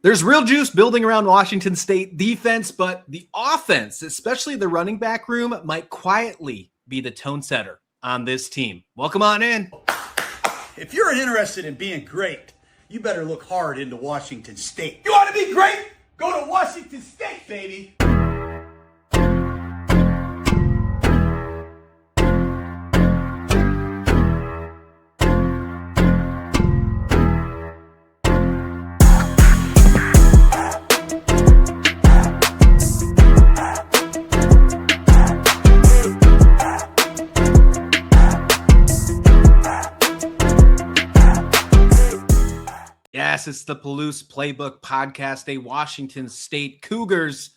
There's real juice building around Washington State defense, but the offense, especially the running back room, might quietly be the tone setter on this team. Welcome on in. If you're interested in being great, you better look hard into Washington State. You want to be great? Go to Washington State, baby. Yes, it's the Palouse Playbook Podcast, a Washington State Cougars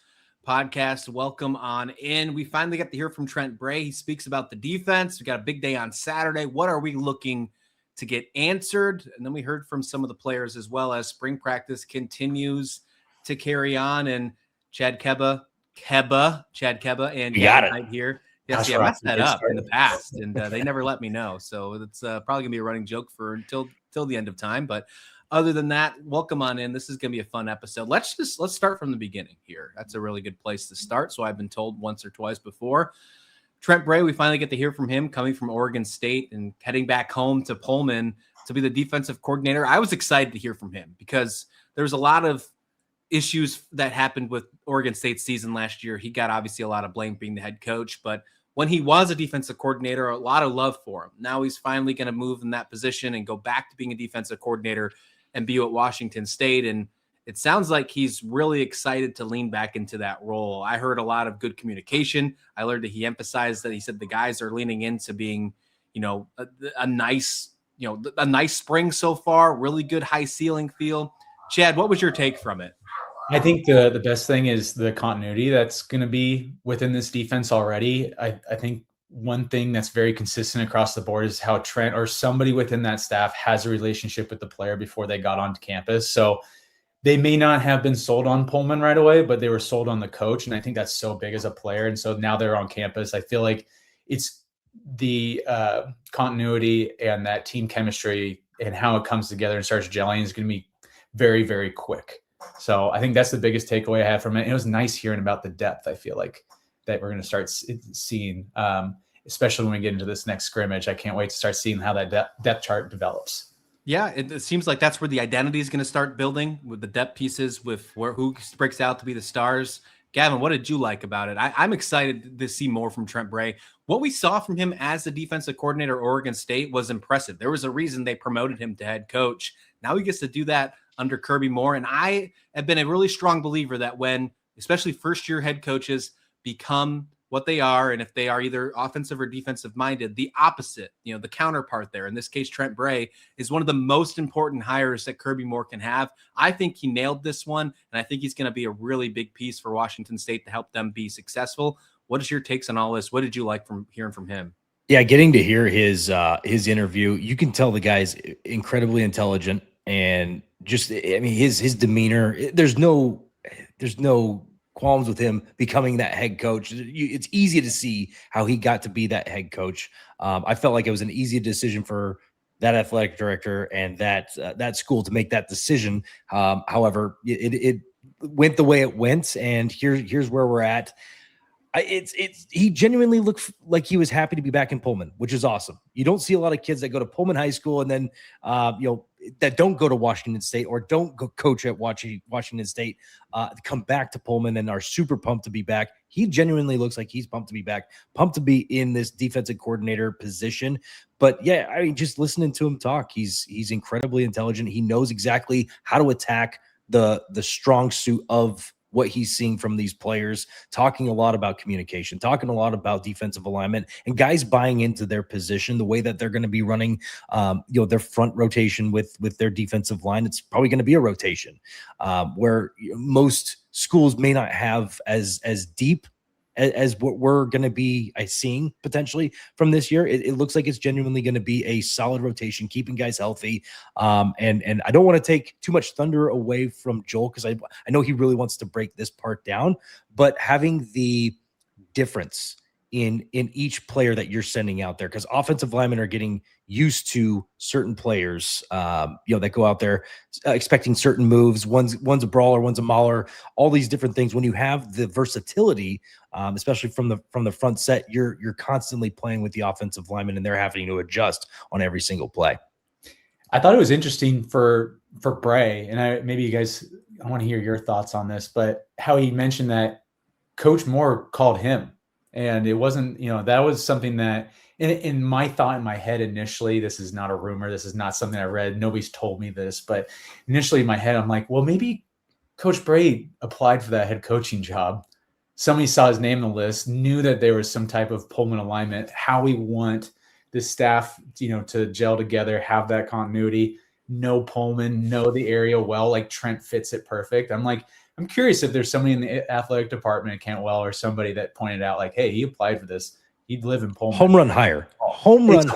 podcast. Welcome on in. We finally got to hear from Trent Bray. He speaks about the defense. We got a big day on Saturday. What are we looking to get answered? And then we heard from some of the players as well as spring practice continues to carry on. And Chad Kebba, and Gavin Hite here. Yes, I messed that up in the past, and they never let me know. So it's probably gonna be a running joke for until the end of time. But other than that, welcome on in. This is going to be a fun episode. Let's start from the beginning here. That's a really good place to start. So I've been told once or twice before. Trent Bray, we finally get to hear from him coming from Oregon State and heading back home to Pullman to be the defensive coordinator. I was excited to hear from him because there's a lot of issues that happened with Oregon State's season last year. He got obviously a lot of blame being the head coach, but when he was a defensive coordinator, a lot of love for him. Now he's finally going to move in that position and go back to being a defensive coordinator and be at Washington State. And it sounds like he's really excited to lean back into that role. I heard a lot of good communication. I learned that he emphasized that he said the guys are leaning into being, a nice spring so far, really good high ceiling feel. Chad, what was your take from it? I think the best thing is the continuity that's going to be within this defense already. I think one thing that's very consistent across the board is how Trent or somebody within that staff has a relationship with the player before they got onto campus. So they may not have been sold on Pullman right away, but they were sold on the coach. And I think that's so big as a player. And so now they're on campus. I feel like it's the continuity and that team chemistry and how it comes together and starts gelling is going to be very, very quick. So I think that's the biggest takeaway I had from it. It was nice hearing about the depth. I feel like that we're going to start seeing, especially when we get into this next scrimmage. I can't wait to start seeing how that depth chart develops. Yeah, it seems like that's where the identity is going to start building with the depth pieces, with who breaks out to be the stars. Gavin, what did you like about it? I'm excited to see more from Trent Bray. What we saw from him as the defensive coordinator at Oregon State was impressive. There was a reason they promoted him to head coach. Now he gets to do that under Kirby Moore. And I have been a really strong believer that when, especially first-year head coaches, become what they are, and if they are either offensive or defensive minded, the opposite, the counterpart there, in this case, Trent Bray, is one of the most important hires that Kirby Moore can have. I think he nailed this one, and I think he's going to be a really big piece for Washington State to help them be successful. What is your takes on all this? What did you like from hearing from him? Yeah, getting to hear his interview, you can tell the guy's incredibly intelligent, and just, his demeanor, there's no qualms with him becoming that head coach. It's easy to see how he got to be that head coach. I felt like it was an easy decision for that athletic director and that school to make that decision. However, it went the way it went, and here's where we're at. He genuinely looked like he was happy to be back in Pullman, which is awesome. You don't see a lot of kids that go to Pullman High School and then that don't go to Washington State or don't go coach at Washington State, come back to Pullman and are super pumped to be back. He genuinely looks like he's pumped to be back, pumped to be in this defensive coordinator position. But yeah, just listening to him talk, he's incredibly intelligent. He knows exactly how to attack the strong suit of what he's seeing from these players, talking a lot about communication, talking a lot about defensive alignment, and guys buying into their position, the way that they're going to be running, their front rotation with their defensive line. It's probably going to be a rotation where most schools may not have as deep as what we're going to be seeing potentially from this year. It looks like it's genuinely going to be a solid rotation, keeping guys healthy. And I don't want to take too much thunder away from Joel, because I know he really wants to break this part down, but having the difference in each player that you're sending out there, because offensive linemen are getting used to certain players, that go out there expecting certain moves. One's a brawler, one's a mauler, all these different things. When you have the versatility, especially from the front set, you're constantly playing with the offensive linemen, and they're having to adjust on every single play. I thought it was interesting for Bray, and maybe you guys, I want to hear your thoughts on this, but how he mentioned that Coach Moore called him. And it wasn't, that was something that in my thought in my head initially, this is not a rumor. This is not something I read. Nobody's told me this, but initially in my head, I'm like, well, maybe Coach Bray applied for that head coaching job. Somebody saw his name on the list, knew that there was some type of Pullman alignment, how we want the staff, to gel together, have that continuity, know Pullman, know the area well, like Trent fits it perfect. I'm curious if there's somebody in the athletic department at Cantwell or somebody that pointed out like, hey, he applied for this. He'd live in Pullman. Home run higher. Home run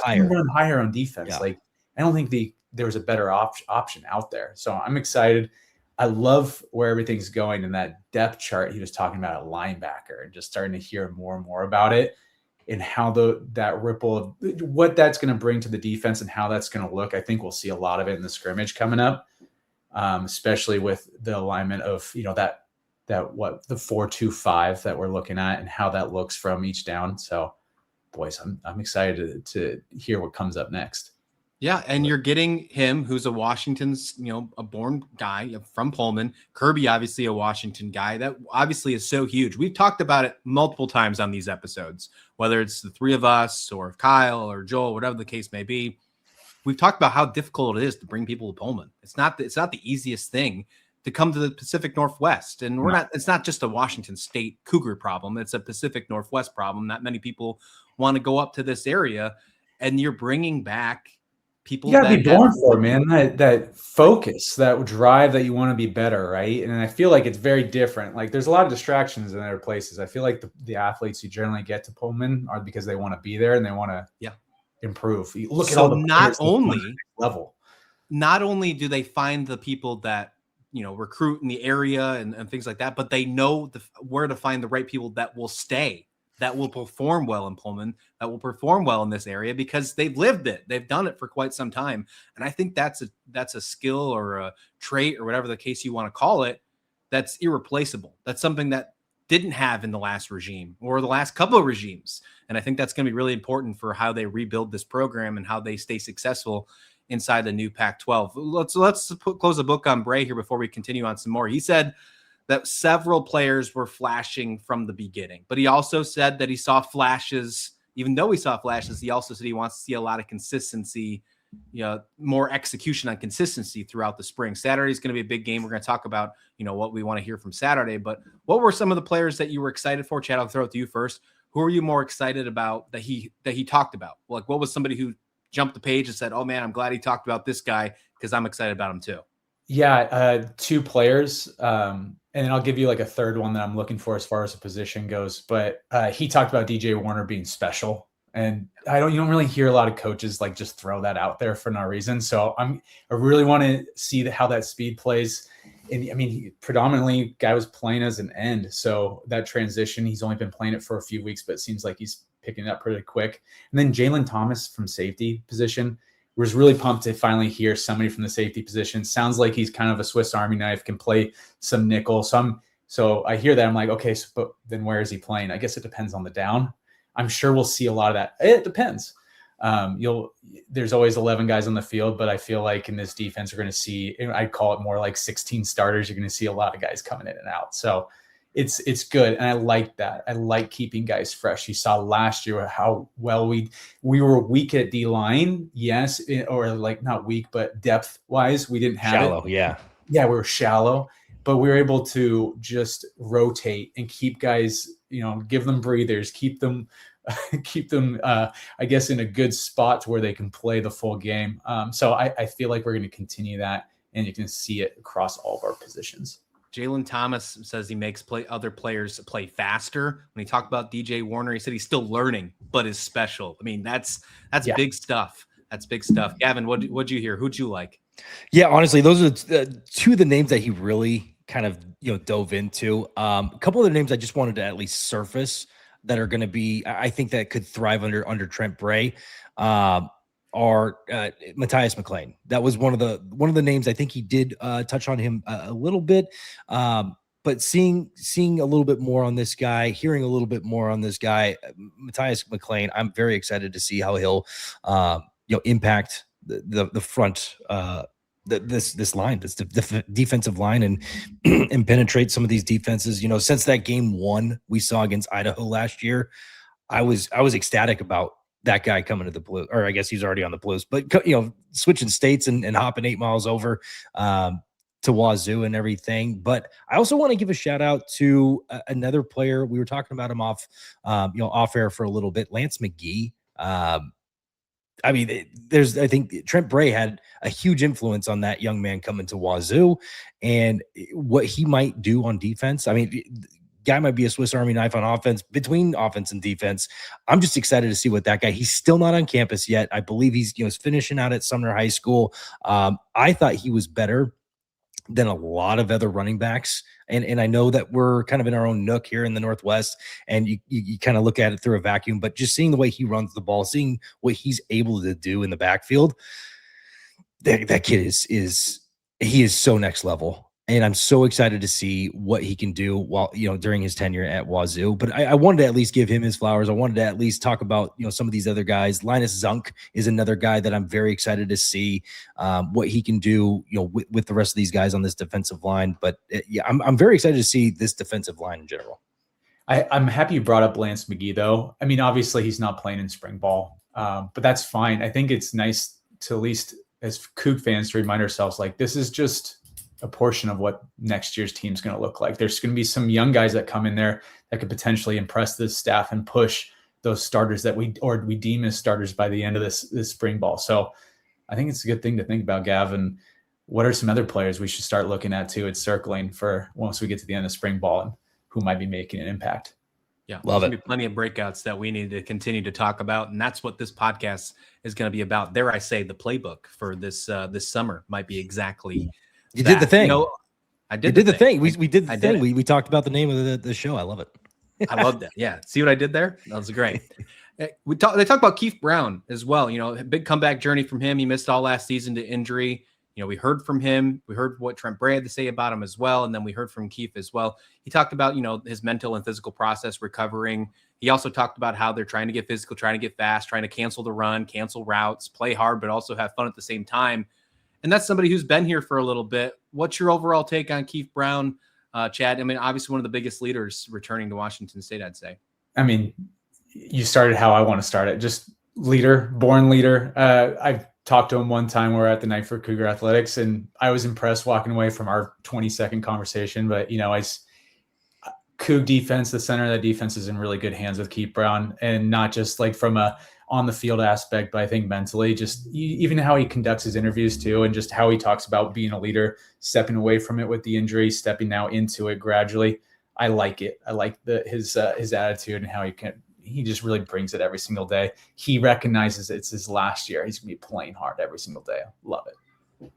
higher on defense. Yeah. Like, I don't think there was a better option out there. So I'm excited. I love where everything's going in that depth chart. He was talking about a linebacker and just starting to hear more and more about it and how that ripple of what that's going to bring to the defense and how that's going to look. I think we'll see a lot of it in the scrimmage coming up. Especially with the alignment of, the 4-2-5 that we're looking at and how that looks from each down. So boys, I'm excited to hear what comes up next. Yeah. And you're getting him, who's a Washington's, a born guy from Pullman. Kirby, obviously a Washington guy. That obviously is so huge. We've talked about it multiple times on these episodes, whether it's the three of us or Kyle or Joel, whatever the case may be. We've talked about how difficult it is to bring people to Pullman. It's not the easiest thing to come to the Pacific Northwest. And it's not just a Washington State Cougar problem. It's a Pacific Northwest problem. Not many people want to go up to this area, and you're bringing back people. You gotta be born for it, man. That focus, that drive that you want to be better, right? And I feel like it's very different. Like there's a lot of distractions in other places. I feel like the athletes who generally get to Pullman are because they want to be there and they want to improve. You look at all the not only do they find the people that recruit in the area and things like that, but they know where to find the right people that will stay, that will perform well in Pullman, that will perform well in this area because they've lived it, they've done it for quite some time. And I think that's a skill or a trait or whatever the case you want to call it, that's irreplaceable. That's something that didn't have in the last regime or the last couple of regimes. And I think that's going to be really important for how they rebuild this program and how they stay successful inside the new Pac-12. Let's close the book on Bray here before we continue on some more. He said that several players were flashing from the beginning, but he also said that he saw flashes. Even though he saw flashes, he also said he wants to see a lot of consistency, more execution on consistency throughout the spring. Saturday is going to be a big game. We're going to talk about, what we want to hear from Saturday, but what were some of the players that you were excited for? Chad, I'll throw it to you first. Who are you more excited about that he talked about? Like, what was somebody who jumped the page and said, oh man, I'm glad he talked about this guy because I'm excited about him too? Yeah. Two players. And then I'll give you like a third one that I'm looking for as far as a position goes, but he talked about DJ Warner being special. And you don't really hear a lot of coaches like just throw that out there for no reason. So I really want to see how that speed plays. And I mean, predominantly guy was playing as an end. So that transition, he's only been playing it for a few weeks, but it seems like he's picking it up pretty quick. And then Jalen Thomas from safety position was really pumped to finally hear somebody from the safety position. Sounds like he's kind of a Swiss Army knife, can play some nickel. So I hear that. I'm like, okay, but then where is he playing? I guess it depends on the down. I'm sure we'll see a lot of that. It depends. There's always 11 guys on the field, but I feel like in this defense, we're going to see, I'd call it more like 16 starters. You're going to see a lot of guys coming in and out. So it's good. And I like that. I like keeping guys fresh. You saw last year how well we were weak at D-line. Yes. Or like not weak, but depth wise, we didn't have shallow. it. Yeah. Yeah. We were shallow, but we were able to just rotate and keep guys, give them breathers, keep them, I guess, in a good spot to where they can play the full game. So I feel like we're going to continue that, and you can see it across all of our positions. Jalen Thomas says he makes other players play faster. When he talked about DJ Warner, he said he's still learning, but is special. I mean, that's big stuff. That's big stuff. Gavin, what'd you hear? Who'd you like? Yeah, honestly, those are two of the names that he really kind of dove into. A couple of the names I just wanted to at least surface. that are going to be, I think that could thrive under Trent Bray. Are Matthias McLean. That was one of the names. I think he did touch on him a little bit. But seeing a little bit more on this guy, hearing a little bit more on this guy, Matthias McLean, I'm very excited to see how he'll impact the front this line, this defensive line, and penetrate some of these defenses. Since that game 1 we saw against Idaho last year, I was ecstatic about that guy coming to the Blue, or I guess he's already on the Blues, but switching states and hopping 8 miles over to Wazoo and everything. But I also want to give a shout out to another player. We were talking about him off air for a little bit, Lance McGee. I think Trent Bray had a huge influence on that young man coming to Wazoo and what he might do on defense. I mean, guy might be a Swiss Army knife on offense, between offense and defense. I'm just excited to see what that guy. He's still not on campus yet. I believe he's finishing out at Sumner High School. I thought he was better than a lot of other running backs. And I know that we're kind of in our own nook here in the Northwest, and you kind of look at it through a vacuum, but just seeing the way he runs the ball, seeing what he's able to do in the backfield, that kid is so next level. And I'm so excited to see what he can do while, during his tenure at Wazoo. But I wanted to at least give him his flowers. I wanted to at least talk about, some of these other guys. Linus Zunk is another guy that I'm very excited to see what he can do, with the rest of these guys on this defensive line. But I'm very excited to see this defensive line in general. I'm happy you brought up Lance McGee, though. I mean, obviously he's not playing in spring ball, but that's fine. I think it's nice to, at least as Coug fans, to remind ourselves, like, this is just a portion of what next year's team is going to look like. There's going to be some young guys that come in there that could potentially impress this staff and push those starters that we deem as starters by the end of this spring ball. So I think it's a good thing to think about, Gavin. What are some other players we should start looking at too? It's circling for once we get to the end of spring ball and who might be making an impact. Yeah, love it. There's plenty of breakouts that we need to continue to talk about, and that's what this podcast is going to be about. Dare I say, the playbook for this summer might be exactly. You did the thing. I did the thing. We did the thing. Did we talked about the name of the show. I love it. I love that. Yeah. See what I did there? That was great. They talk about Keith Brown as well. A big comeback journey from him. He missed all last season to injury. We heard from him. We heard what Trent Bray had to say about him as well. And then we heard from Keith as well. He talked about, his mental and physical process recovering. He also talked about how they're trying to get physical, trying to get fast, trying to cancel the run, cancel routes, play hard, but also have fun at the same time. And that's somebody who's been here for a little bit. What's your overall take on Keith Brown, Chad? I mean, obviously one of the biggest leaders returning to Washington State, I'd say. I mean, you started how I want to start it. Just leader, born leader. I've talked to him one time. We were at the night for Cougar Athletics, and I was impressed walking away from our 20-second conversation. But, Coug defense, the center of that defense is in really good hands with Keith Brown, and not just like from a on the field aspect, but I think mentally, just even how he conducts his interviews too, and just how he talks about being a leader, stepping away from it with the injury, stepping now into it gradually. I like it. I like his attitude and how he just really brings it every single day. He recognizes it's his last year. He's gonna be playing hard every single day. Love it.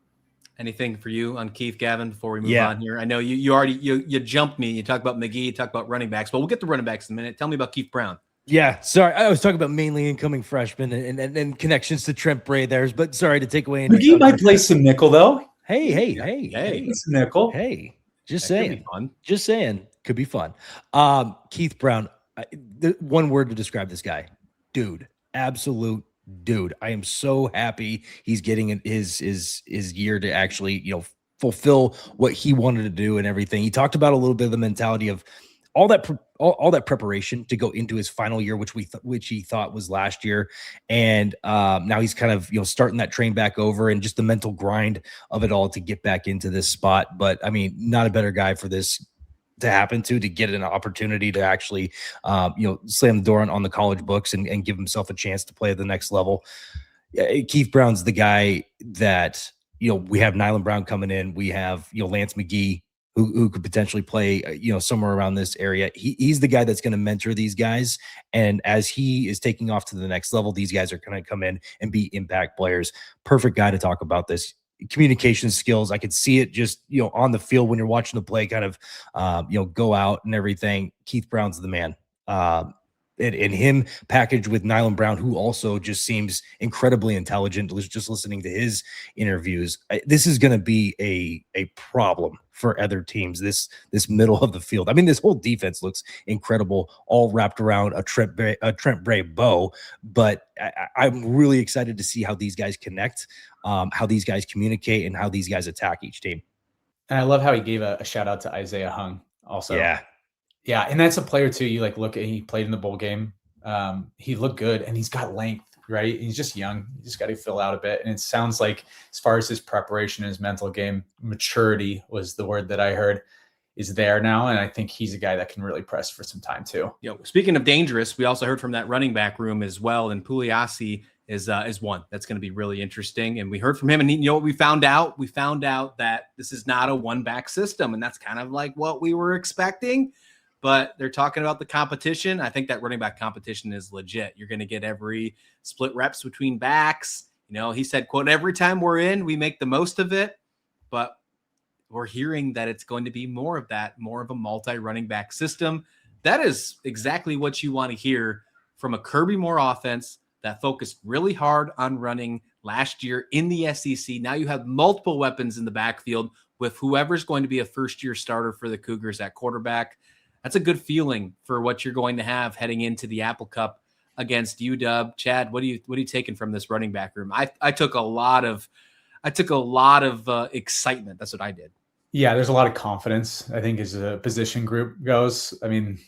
Anything for you on Keith, Gavin, before we move on here? I know you already jumped me. You talk about McGee, you talk about running backs, but we'll get to running backs in a minute. Tell me about Keith Brown. Yeah, sorry. I was talking about mainly incoming freshmen and connections to Trent Bray there, but sorry to take away. McGee might play some nickel though. Hey, some nickel. Hey, just that saying. could be fun. Just saying, could be fun. Keith Brown. One word to describe this guy, dude. Absolute dude. I am so happy he's getting his year to actually fulfill what he wanted to do and everything. He talked about a little bit of the mentality of all that preparation to go into his final year, which he thought was last year, and now he's kind of starting that train back over, and just the mental grind of it all to get back into this spot. But I mean, not a better guy for this to happen to get an opportunity to actually slam the door on the college books and give himself a chance to play at the next level. Keith Brown's the guy that we have Nylan Brown coming in, we have Lance McGee, who could potentially play, somewhere around this area. He's the guy that's going to mentor these guys. And as he is taking off to the next level, these guys are going to come in and be impact players. Perfect guy to talk about this. Communication skills. I could see it just, on the field when you're watching the play kind of, go out and everything. Keith Brown's the man. and him packaged with Nylan Brown, who also just seems incredibly intelligent. Just listening to his interviews, this is going to be a problem for other teams. This middle of the field. I mean, this whole defense looks incredible, all wrapped around a Trent Bray bow. But I'm really excited to see how these guys connect, how these guys communicate, and how these guys attack each team. And I love how he gave a shout out to Isaiah Hung also. Yeah, and that's a player too. You like look at, he played in the bowl game. He looked good, and he's got length, right? He's just young. You just got to fill out a bit. And it sounds like, as far as his preparation, his mental game maturity was the word that I heard, is there now. And I think he's a guy that can really press for some time too. Speaking of dangerous, we also heard from that running back room as well. And Pugliasi is one that's going to be really interesting. And we heard from him, and what we found out? We found out that this is not a one-back system, and that's kind of like what we were expecting. But they're talking about the competition. I think that running back competition is legit. You're going to get every split reps between backs. He said, quote, every time we're in, we make the most of it. But we're hearing that it's going to be more of that, more of a multi-running back system. That is exactly what you want to hear from a Kirby Moore offense that focused really hard on running last year in the SEC. Now you have multiple weapons in the backfield with whoever's going to be a first-year starter for the Cougars at quarterback. That's a good feeling for what you're going to have heading into the Apple Cup against UW. Chad, what are you taking from this running back room? I took a lot of excitement. That's what I did. Yeah, there's a lot of confidence, I think, as a position group goes. I mean,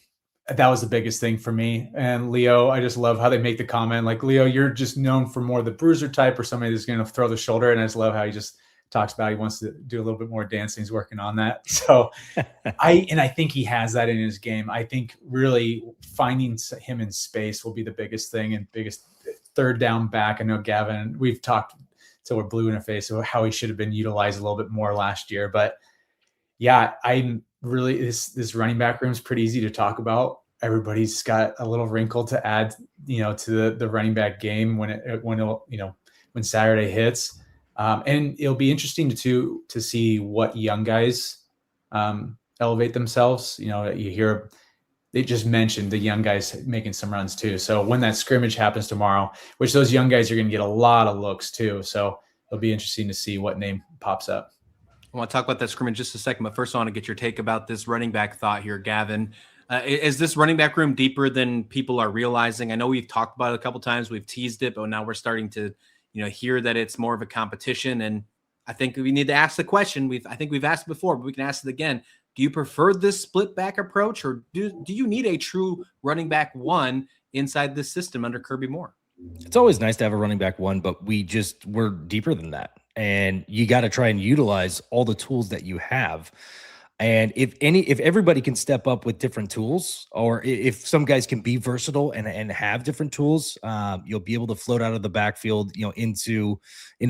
that was the biggest thing for me. And Leo, I just love how they make the comment, like, Leo, you're just known for more the bruiser type or somebody that's going to throw the shoulder. And I just love how he just talks about he wants to do a little bit more dancing. He's working on that. So I think he has that in his game. I think really finding him in space will be the biggest thing, and biggest third down back. I know Gavin, we've talked till we're blue in the face about how he should have been utilized a little bit more last year. But yeah, I'm really, this running back room is pretty easy to talk about. Everybody's got a little wrinkle to add, to the running back game when Saturday hits. And it'll be interesting to see what young guys elevate themselves. You hear they just mentioned the young guys making some runs too. So when that scrimmage happens tomorrow, which those young guys are going to get a lot of looks too. So it'll be interesting to see what name pops up. I want to talk about that scrimmage just a second, but first I want to get your take about this running back thought here, Gavin. Is this running back room deeper than people are realizing? I know we've talked about it a couple of times. We've teased it, but now we're starting to hear that it's more of a competition. And I think we need to ask the question. I think we've asked it before, but we can ask it again. Do you prefer this split back approach, or do you need a true running back one inside this system under Kirby Moore? It's always nice to have a running back one, but we're deeper than that. And you got to try and utilize all the tools that you have. And if everybody can step up with different tools, or if some guys can be versatile and have different tools, you'll be able to float out of the backfield, into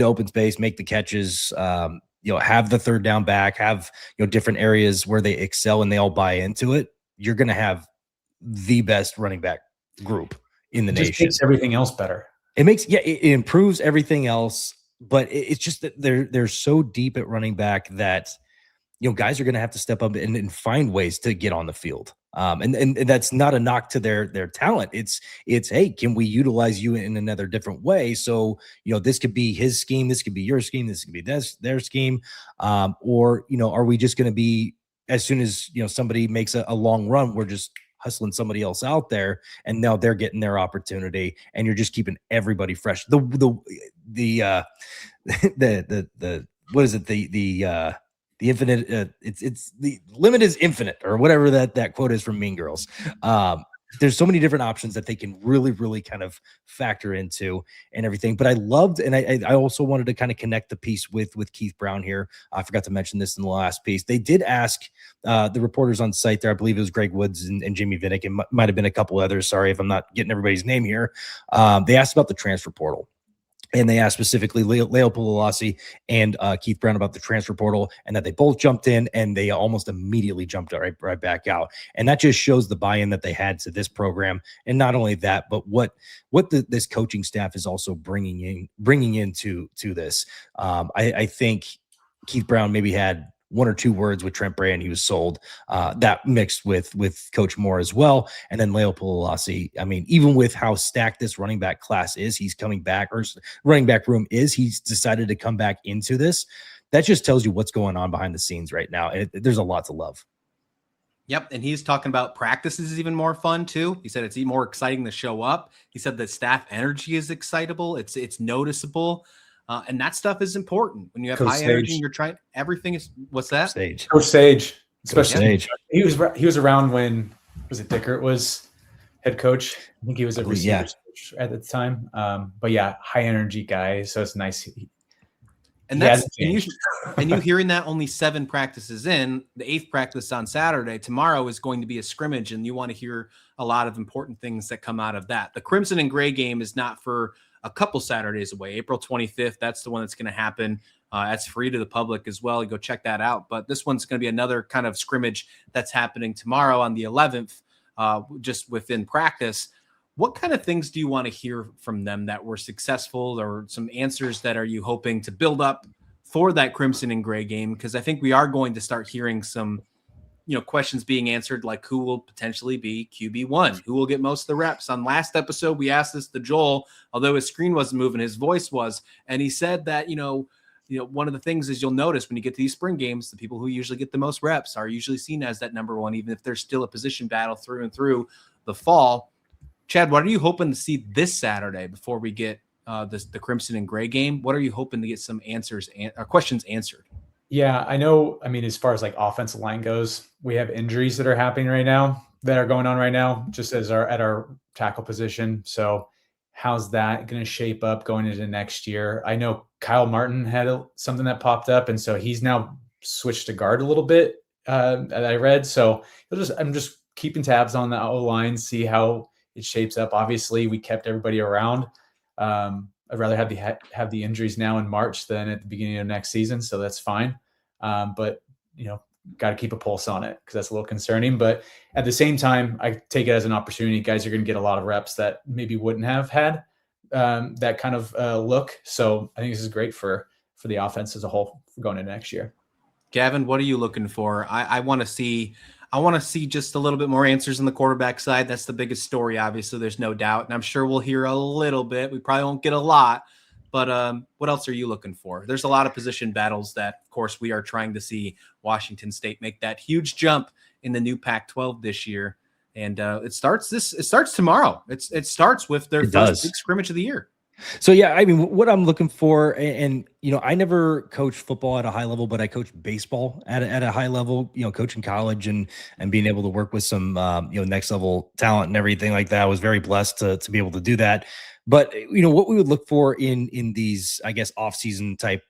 open space, make the catches, have the third down back, have, different areas where they excel and they all buy into it. You're going to have the best running back group in the nation. It makes everything else better. It improves everything else, but it's just that they're so deep at running back that, guys are going to have to step up and find ways to get on the field. And that's not a knock to their talent. It's, hey, can we utilize you in another different way? So, this could be his scheme. This could be your scheme. This could be their scheme. Or, are we just going to be, as soon as, somebody makes a long run, we're just hustling somebody else out there, and now they're getting their opportunity, and you're just keeping everybody fresh. The what is it? The infinite, it's the limit is infinite, or whatever that quote is from Mean Girls. There's so many different options that they can really, really kind of factor into and everything. But I loved, and I also wanted to kind of connect the piece with Keith Brown here. I forgot to mention this in the last piece. They did ask the reporters on site there, I believe it was Greg Woods and Jimmy Vinnick, and might have been a couple others. Sorry if I'm not getting everybody's name here. They asked about the transfer portal. And they asked specifically Leo Pugliasi and Keith Brown about the transfer portal, and that they both jumped in and they almost immediately jumped right back out. And that just shows the buy-in that they had to this program. And not only that, but what this coaching staff is also bringing into this. I think Keith Brown maybe had one or two words with Trent Bray and he was sold. That mixed with Coach Moore as well. And then Leo Palouse. I mean, even with how stacked this running back class is, he's coming back, or running back room is, he's decided to come back into this. That just tells you what's going on behind the scenes right now. There's a lot to love. Yep. And he's talking about practices is even more fun too. He said it's even more exciting to show up. He said the staff energy is excitable. It's noticeable. And that stuff is important when you have high energy and you're trying, everything is, what's that? Coach Sage, especially. Sage. He was around when, was it Dickert was head coach? I think he was a receivers coach at the time. But yeah, high energy guy. So it's nice. And that's and you hearing that only 7 practices in, the 8th practice on Saturday, tomorrow is going to be a scrimmage, and you want to hear a lot of important things that come out of that. The Crimson and Gray game is not for a couple Saturdays away. April 25th, that's the one that's going to happen. That's free to the public as well. You go check that out. But this one's going to be another kind of scrimmage that's happening tomorrow on the 11th, just within practice. What kind of things do you want to hear from them that were successful, or some answers that are you hoping to build up for that Crimson and Gray game? Because I think we are going to start hearing some, questions being answered, like who will potentially be QB1, who will get most of the reps. On last episode, we asked this to Joel, although his screen wasn't moving, his voice was, and he said that, one of the things is you'll notice when you get to these spring games, the people who usually get the most reps are usually seen as that number one, even if there's still a position battle through and through the fall. Chad, what are you hoping to see this Saturday before we get the Crimson and Gray game? What are you hoping to get some answers or questions answered? Yeah, I know. I mean, as far as like offensive line goes, we have injuries that are happening right now, that are going on right now, just as at our tackle position. So how's that going to shape up going into next year? I know Kyle Martin had something that popped up, and so he's now switched to guard a little bit, I read. So I'm just keeping tabs on the O-line, see how it shapes up. Obviously, we kept everybody around. I'd rather have the injuries now in March than at the beginning of next season, so that's fine. But got to keep a pulse on it, because that's a little concerning. But at the same time, I take it as an opportunity. Guys are going to get a lot of reps that maybe wouldn't have had that kind of look. So I think this is great for the offense as a whole going into next year. Gavin, what are you looking for? I want to see just a little bit more answers on the quarterback side. That's the biggest story, obviously. There's no doubt. And I'm sure we'll hear a little bit. We probably won't get a lot. But what else are you looking for? There's a lot of position battles that, of course, we are trying to see Washington State make that huge jump in the new Pac-12 this year. And it starts tomorrow. It starts with their first big scrimmage of the year. So, yeah, I mean, what I'm looking for, and I never coached football at a high level, but I coached baseball at a high level, coaching college and being able to work with some, next level talent and everything like that. I was very blessed to be able to do that. But, what we would look for in these, I guess, off-season type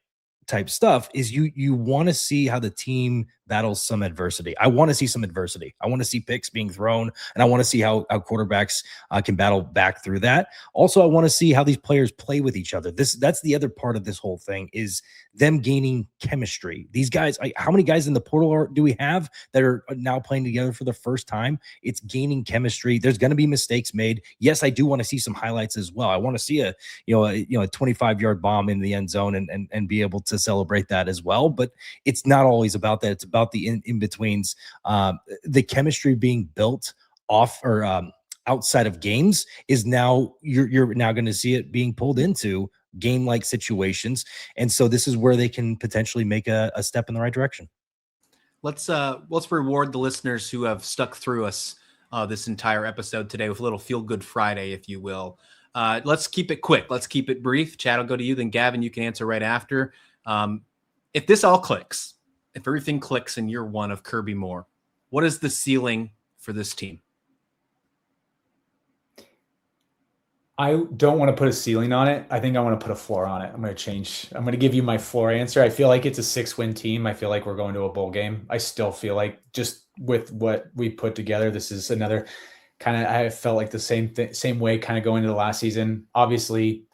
stuff is you want to see how the team battles some adversity. I want to see some adversity. I want to see picks being thrown, and I want to see how quarterbacks can battle back through that. Also, I want to see how these players play with each other. That's the other part of this whole thing, is them gaining chemistry. These guys, how many guys in the portal do we have that are now playing together for the first time? It's gaining chemistry. There's going to be mistakes made. Yes, I do want to see some highlights as well. I want to see a 25-yard bomb in the end zone and be able to celebrate that as well. But it's not always about that. It's about the in-betweens, the chemistry being built off or outside of games is now you're now going to see it being pulled into game-like situations. And so this is where they can potentially make a step in the right direction. Let's reward the listeners who have stuck through us this entire episode today with a little feel-good Friday, if you will. Let's keep it quick. Let's keep it brief. Chad, I'll go to you. Then Gavin, you can answer right after. If this all clicks, if everything clicks in year one of Kirby Moore, what is the ceiling for this team? I don't want to put a ceiling on it. I think I want to put a floor on it. I'm going to give you my floor answer. I feel like it's a 6-win team. I feel like we're going to a bowl game. I still feel like, just with what we put together, this is another kind of, I felt like the same way kind of going into the last season. Obviously,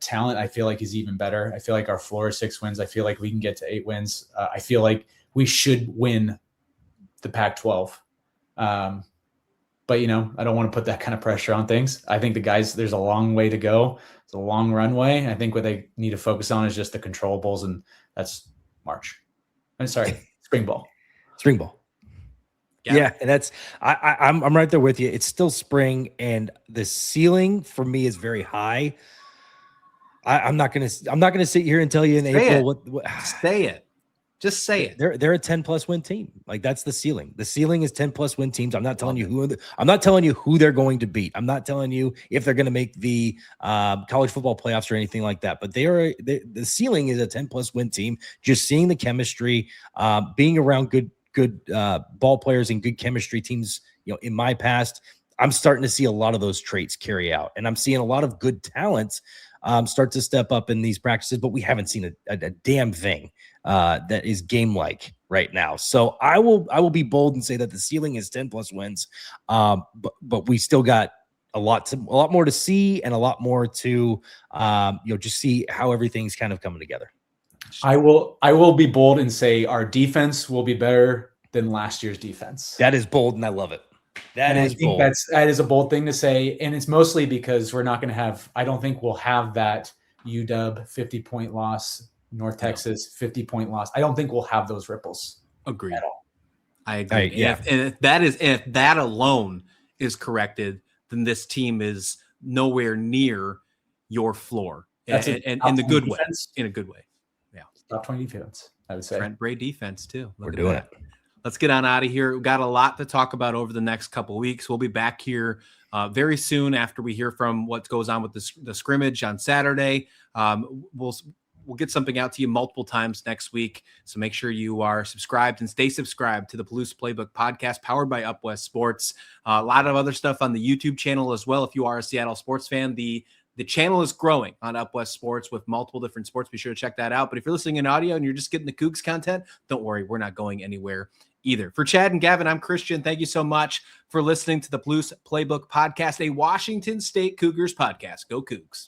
talent, I feel like, is even better. I feel like our floor is 6 wins. I feel like we can get to 8 wins. I feel like we should win the Pac-12. But, I don't want to put that kind of pressure on things. I think the guys, there's a long way to go. It's a long runway. I think what they need to focus on is just the controllables, and that's March. I'm sorry, spring ball. Spring ball. Yeah. Yeah, and that's I'm right there with you. It's still spring, and the ceiling for me is very high. I'm not gonna sit here and tell you in April what say it. Just say it. They're a 10+ win team. Like, that's the ceiling. The ceiling is 10+ win teams. I'm not telling you who they're going to beat. I'm not telling you if they're going to make the college football playoffs or anything like that. But the ceiling is a 10+ win team. Just seeing the chemistry, being around good ball players and good chemistry teams. In my past, I'm starting to see a lot of those traits carry out, and I'm seeing a lot of good talents start to step up in these practices. But we haven't seen a damn thing that is game-like right now. So I will be bold and say that the ceiling is 10+ wins, but we still got a lot more to see, and a lot more to just see how everything's kind of coming together. I will be bold and say our defense will be better than last year's defense. That is bold, and I love it. That is bold. That is a bold thing to say, and it's mostly because we're not going to have. I don't think we'll have that UW 50-point loss, North Texas 50-point loss. I don't think we'll have those ripples. Agreed. At all. I agree. Yeah. If that alone is corrected, then this team is nowhere near your floor, That's and in the good way. defense. In a good way. Yeah. Top 20 defense, I would say. Trent Bray defense too. We're doing it. Let's get on out of here. We've got a lot to talk about over the next couple of weeks. We'll be back here very soon after we hear from what goes on with the scrimmage on Saturday. We'll get something out to you multiple times next week. So make sure you are subscribed and stay subscribed to the Palouse Playbook Podcast, powered by Up West Sports. A lot of other stuff on the YouTube channel as well. If you are a Seattle sports fan, the channel is growing on Up West Sports with multiple different sports. Be sure to check that out. But if you're listening in audio and you're just getting the Cougs content, don't worry, we're not going anywhere either. For Chad and Gavin, I'm Christian. Thank you so much for listening to the Palouse Playbook Podcast, a Washington State Cougars podcast. Go Cougs.